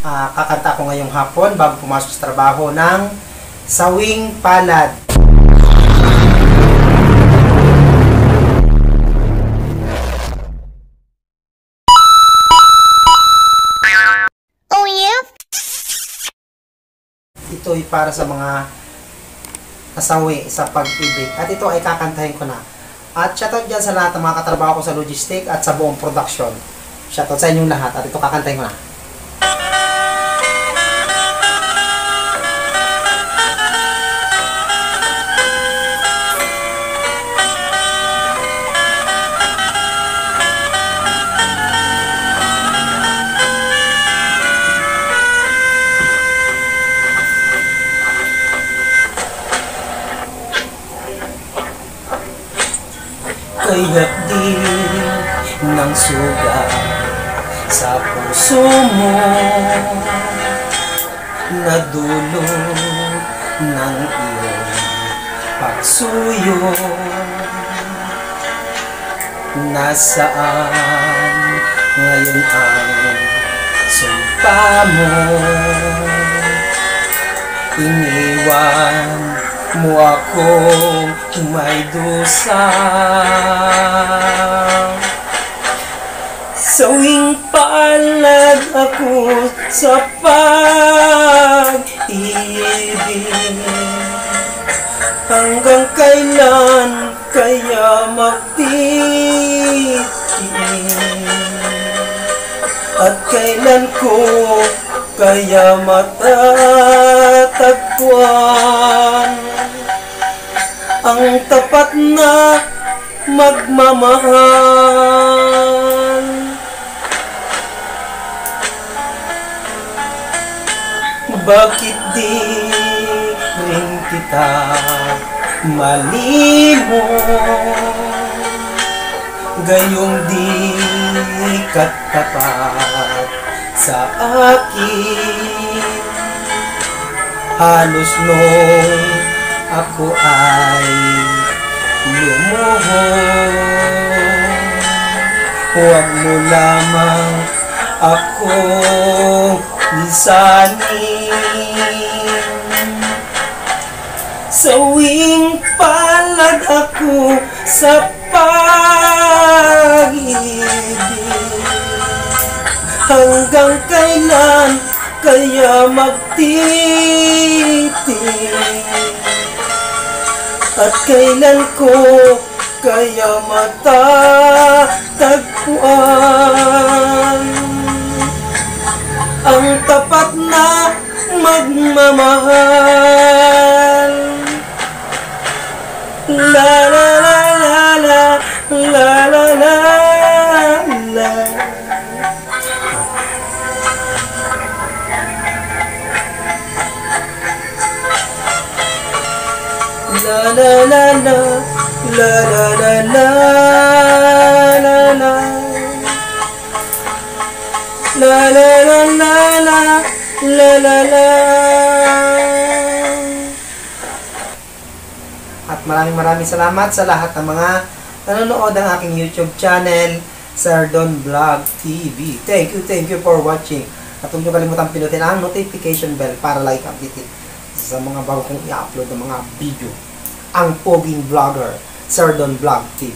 Kakanta ko ngayong hapon bago pumasok sa trabaho ng Sawing Palad. Oh yeah? Ito ay para sa mga nasawi sa pag-ibig. At ito ay kakantahin ko na. At shoutout dyan sa lahat ng mga katrabaho ko sa logistic at sa buong production. Shoutout sa inyong lahat. At ito kakantahin ko na. Kaya't di ng sugat sa puso mo, nadulot ng iyong pagsuyo. Nasaan ngayon ang sumpa mo? Iniwan mo ako may dusa. Sawing palad ako sa pag-ibig. Hanggang kailan kaya magtitiis? At kailan ko kaya matatagpuan ang tapat na magmamahal? Bakit di rin kita malimot? Gayong di ka tapat sa akin. Halos nung ako ay lumuhod, huwag mo lamang ako lisanin. Sawing palad ako sa pag-ibig. Hanggang kailan kaya magtitiis? At kailan ko kaya matatagpuan ang tapat na magmamahal? La la la la la la la la. La la la la la la la la la la la la la la la la la. At maraming salamat sa lahat ng mga nanonood ng aking YouTube channel, Sir Don Vlog TV. Thank you for watching. At huwag niyo kalimutan pinutin ang notification bell para like updated sa mga bago kong i-upload ng mga video. Ang poging vlogger, Sir Don Vlog TV.